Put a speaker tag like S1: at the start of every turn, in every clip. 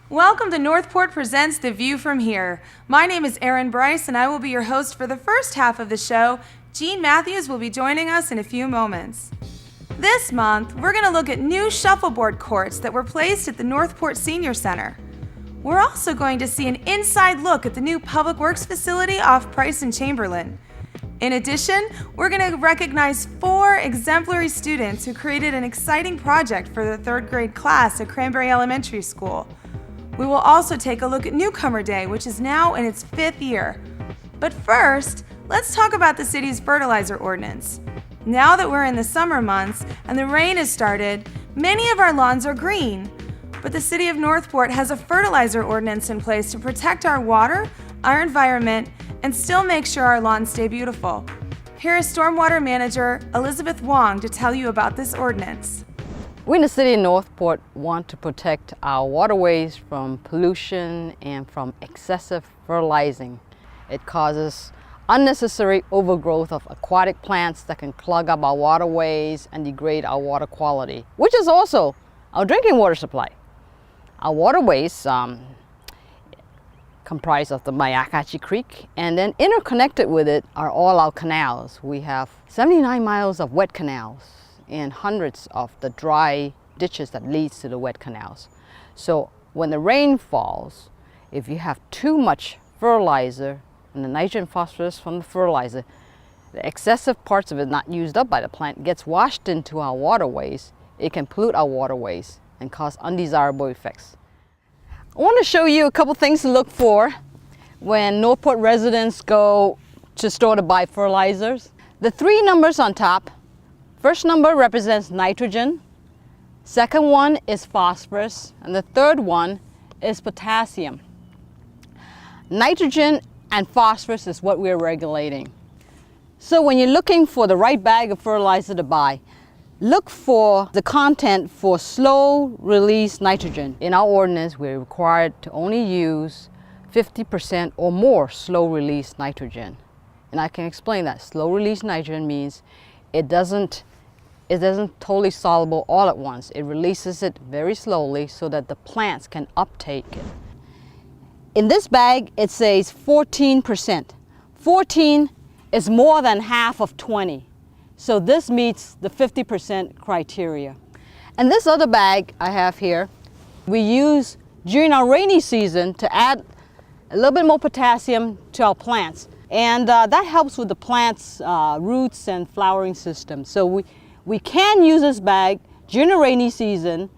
S1: Welcome to Northport Presents The View from Here. My name is Erin Bryce and I will be your host for the first half of the show. Gene Matthews will be joining us in a few moments. This month, we're going to look at new shuffleboard courts that were placed at the Northport Senior Center. We're also going to see an inside look at the new Public Works facility off Price and Chamberlain. In addition, we're going to recognize 4 exemplary students who created an exciting project for the 3rd grade class at Cranberry Elementary School. We will also take a look at Newcomer Day, which is now in its 5th year. But first, let's talk about the city's fertilizer ordinance. Now that we're in the summer months and the rain has started, many of our lawns are green. But the city of Northport has a fertilizer ordinance in place to protect our water, our environment, and still make sure our lawns stay beautiful. Here is Stormwater Manager Elizabeth Wong to tell you about this ordinance.
S2: We in the city of Northport want to protect our waterways from pollution and from excessive fertilizing. It causes unnecessary overgrowth of aquatic plants that can clog up our waterways and degrade our water quality, which is also our drinking water supply. Our waterways comprise of the Mayakachi Creek, and then interconnected with it are all our canals. We have 79 miles of wet canals and hundreds of the dry ditches that leads to the wet canals. So when the rain falls, if you have too much fertilizer and the nitrogen phosphorus from the fertilizer, the excessive parts of it not used up by the plant gets washed into our waterways. It can pollute our waterways and cause undesirable effects. I want to show you a couple things to look for when Northport residents go to store to buy fertilizers. The 3 numbers on top. First number represents nitrogen, second one is phosphorus, and the third one is potassium. Nitrogen and phosphorus is what we're regulating. So when you're looking for the right bag of fertilizer to buy, look for the content for slow release nitrogen. In our ordinance, we're required to only use 50% or more slow release nitrogen. And I can explain that. Slow release nitrogen means it doesn't totally soluble all at once. It releases it very slowly so that the plants can uptake it. In this bag, it says 14%. 14 is more than half of 20. So this meets the 50% criteria. And this other bag I have here, we use during our rainy season to add a little bit more potassium to our plants. And that helps with the plant's roots and flowering system. So we can use this bag during the rainy season.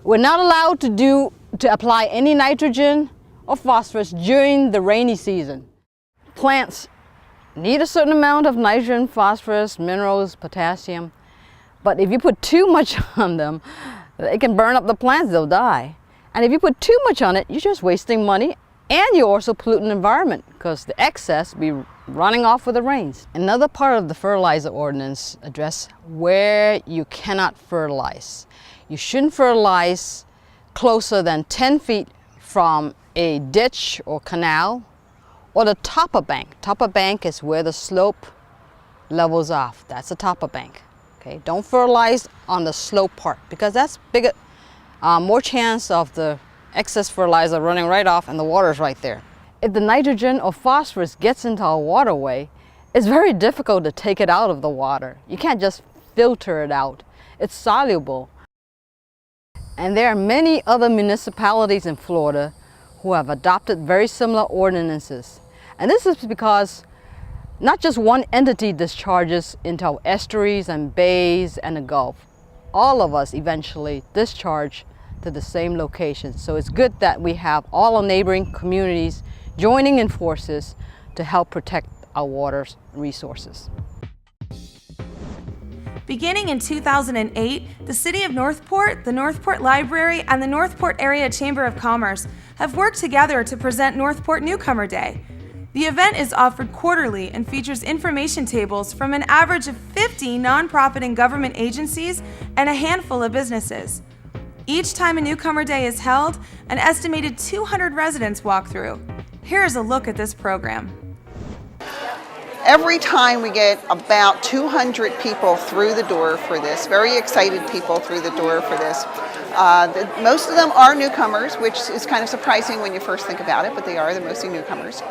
S2: We're not allowed to apply any nitrogen or phosphorus during the rainy season. Plants need a certain amount of nitrogen, phosphorus, minerals, potassium. But if you put too much on them, it can burn up the plants, they'll die. And if you put too much on it, you're just wasting money and you're also polluting the environment because the excess will be running off with the rains. Another part of the fertilizer ordinance addresses where you cannot fertilize. You shouldn't fertilize closer than 10 feet from a ditch or canal or the topper bank. Topper bank is where the slope levels off. That's a topper bank. Okay, don't fertilize on the slope part because that's bigger, more chance of the excess fertilizer running right off and the water's right there. If the nitrogen or phosphorus gets into our waterway, it's very difficult to take it out of the water. You can't just filter it out. It's soluble. And there are many other municipalities in Florida who have adopted very similar ordinances. And this is because not just one entity discharges into our estuaries and bays and the Gulf. All of us eventually discharge to the same location. So it's good that we have all our neighboring communities joining in forces to help protect our water resources.
S1: Beginning in 2008, the City of Northport, the Northport Library, and the Northport Area Chamber of Commerce have worked together to present Northport Newcomer Day. The event is offered quarterly and features information tables from an average of 50 nonprofit and government agencies and a handful of businesses. Each time a Newcomer Day is held, an estimated 200 residents walk through. Here's a look at this program.
S3: Every time we get about 200 people through the door for this, very excited people through the door for this. Most of them are newcomers, which is kind of surprising when you first think about it, but they are the mostly newcomers.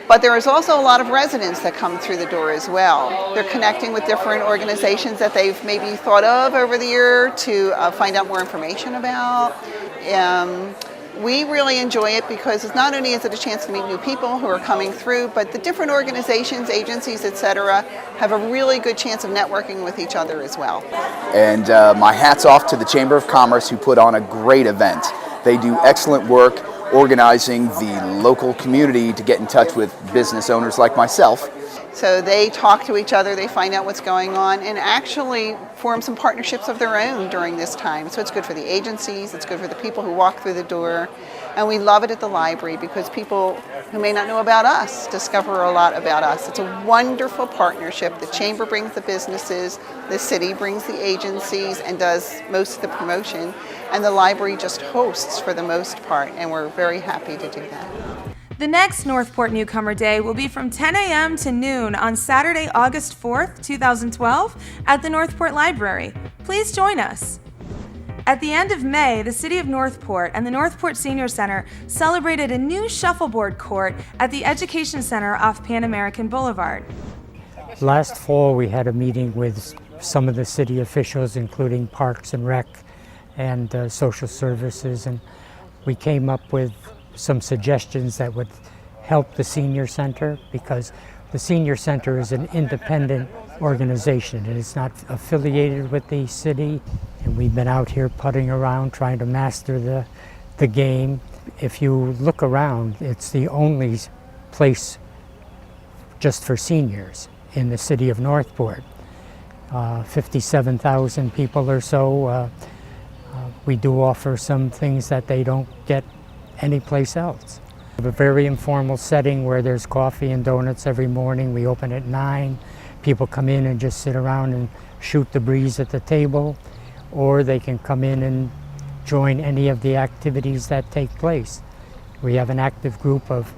S3: But there is also a lot of residents that come through the door as well. They're connecting with different organizations that they've maybe thought of over the year to find out more information about. We really enjoy it because it's not only is it a chance to meet new people who are coming through, but the different organizations, agencies, etc., have a really good chance of networking with each other as well.
S4: And my hat's off to the Chamber of Commerce, who put on a great event. They do excellent work organizing the local community to get in touch with business owners like myself.
S3: So they talk to each other, they find out what's going on, and actually form some partnerships of their own during this time. So it's good for the agencies, it's good for the people who walk through the door, and we love it at the library because people who may not know about us discover a lot about us. It's a wonderful partnership. The Chamber brings the businesses, the city brings the agencies and does most of the promotion, and the library just hosts for the most part, and we're very happy to do that.
S1: The next Northport Newcomer Day will be from 10 a.m. to noon on Saturday, August 4th, 2012 at the Northport Library. Please join us. At the end of May, the City of Northport and the Northport Senior Center celebrated a new shuffleboard court at the Education Center off Pan American Boulevard.
S5: Last fall, we had a meeting with some of the city officials, including Parks and Rec and Social Services, and we came up with some suggestions that would help the Senior Center, because the Senior Center is an independent organization and it's not affiliated with the city, and we've been out here putting around trying to master the game. If you look around, it's the only place just for seniors in the city of Northport. 57,000 people or so. We do offer some things that they don't get anyplace else. We have a very informal setting where there's coffee and donuts every morning. We open at 9. People come in and just sit around and shoot the breeze at the table, or they can come in and join any of the activities that take place. We have an active group of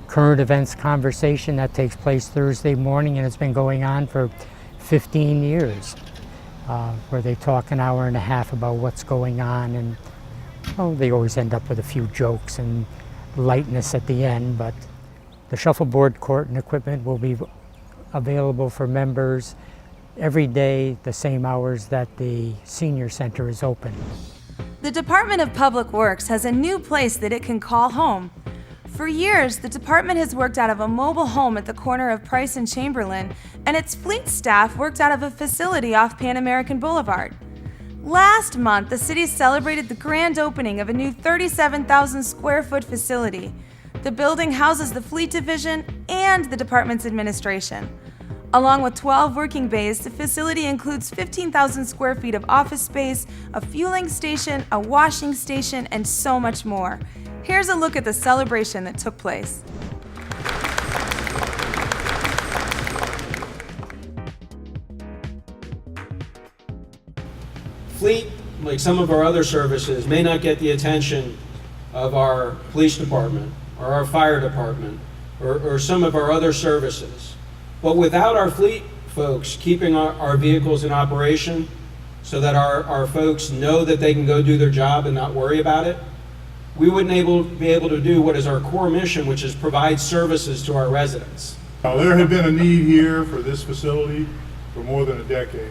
S5: current events conversation that takes place Thursday morning, and it's been going on for 15 years, where they talk an hour and a half about what's going on, and they always end up with a few jokes and lightness at the end, but the shuffleboard court and equipment will be available for members every day, the same hours that the Senior Center is open.
S1: The Department of Public Works has a new place that it can call home. For years, the department has worked out of a mobile home at the corner of Price and Chamberlain, and its fleet staff worked out of a facility off Pan American Boulevard. Last month, the city celebrated the grand opening of a new 37,000 square foot facility. The building houses the fleet division and the department's administration. Along with 12 working bays, the facility includes 15,000 square feet of office space, a fueling station, a washing station, and so much more. Here's a look at the celebration that took place.
S6: Fleet, like some of our other services, may not get the attention of our police department or our fire department or some of our other services. But without our fleet folks keeping our vehicles in operation so that our folks know that they can go do their job and not worry about it, we wouldn't be able to do what is our core mission, which is provide services to our residents.
S7: Now, there had been a need here for this facility for more than a decade.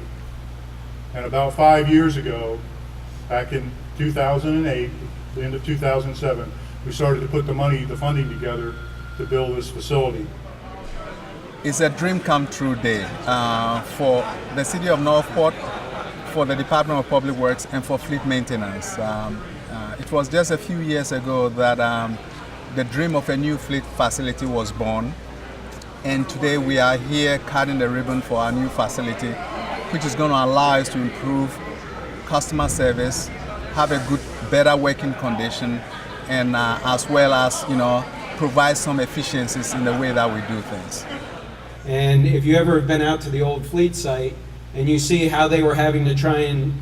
S7: And about 5 years ago, back in 2008, the end of 2007, we started to put the funding together to build this facility.
S8: It's a dream come true day for the City of Northport, for the Department of Public Works, and for fleet maintenance. It was just a few years ago that the dream of a new fleet facility was born. And today we are here cutting the ribbon for our new facility, which is going to allow us to improve customer service, have a better working condition, and as well as, provide some efficiencies in the way that we do things.
S6: And if you ever have been out to the old fleet site and you see how they were having to try and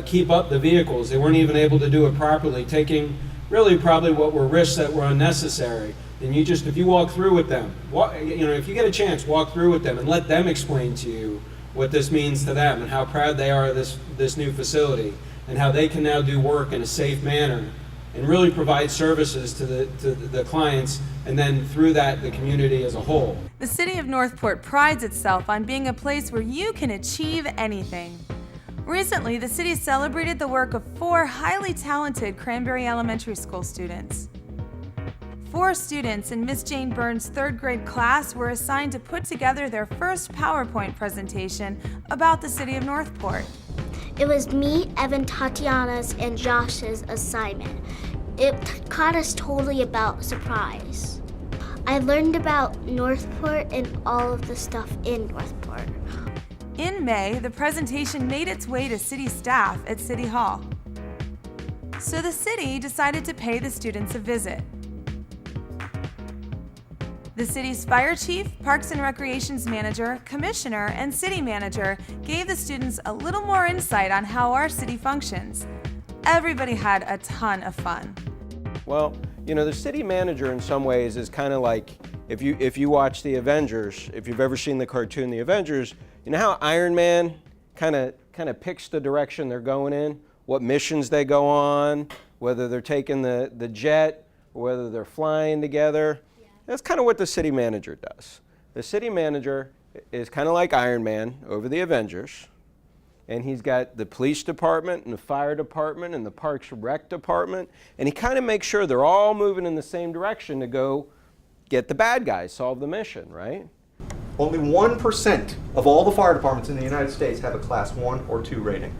S6: keep up the vehicles, they weren't even able to do it properly, taking really probably what were risks that were unnecessary. And if you walk through with them, if you get a chance, walk through with them and let them explain to you what this means to them and how proud they are of this new facility. and how they can now do work in a safe manner and really provide services to the clients, and then through that, the community as a whole.
S1: The city of Northport prides itself on being a place where you can achieve anything. Recently, the city celebrated the work of 4 highly talented Cranberry Elementary School students. 4 students in Miss Jane Burns' 3rd grade class were assigned to put together their first PowerPoint presentation about the city of Northport.
S9: It was me, Evan, Tatiana's, and Josh's assignment. It caught us totally about surprise. I learned about Northport and all of the stuff in Northport.
S1: In May, the presentation made its way to city staff at City Hall. So the city decided to pay the students a visit. The city's fire chief, Parks and Recreations manager, commissioner, and city manager gave the students a little more insight on how our city functions. Everybody had a ton of fun.
S6: Well, you know, the city manager in some ways is kind of like, if you watch the Avengers, if you've ever seen the cartoon The Avengers, you know how Iron Man kind of picks the direction they're going in, what missions they go on, whether they're taking the jet or whether they're flying together. That's kind of what the city manager does. The city manager is kind of like Iron Man over the Avengers, and he's got the police department and the fire department and the Parks and Rec department, and he kind of makes sure they're all moving in the same direction to go get the bad guys, solve the mission, right?
S10: Only 1% of all the fire departments in the United States have a class 1 or 2 rating.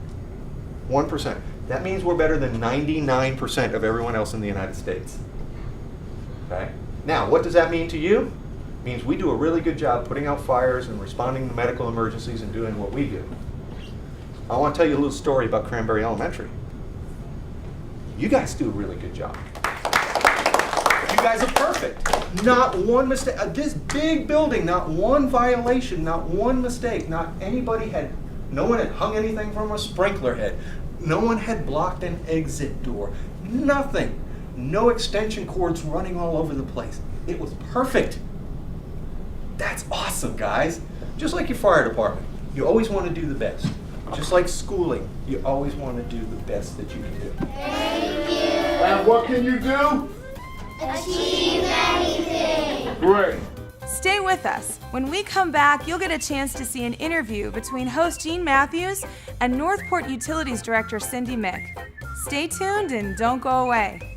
S10: 1%. That means we're better than 99% of everyone else in the United States. Okay? Now, what does that mean to you? It means we do a really good job putting out fires and responding to medical emergencies and doing what we do. I want to tell you a little story about Cranberry Elementary. You guys do a really good job. You guys are perfect. Not one mistake. This big building, not one violation, not one mistake. No one had hung anything from a sprinkler head. No one had blocked an exit door. Nothing. No extension cords running all over the place. It was perfect. That's awesome, guys. Just like your fire department, you always want to do the best. Just like schooling, you always want to do the best that you can do.
S9: Thank you.
S7: And what can you do?
S9: Achieve anything.
S7: Great.
S1: Stay with us. When we come back, you'll get a chance to see an interview between host Gene Matthews and Northport Utilities Director Cindy Mick. Stay tuned and don't go away.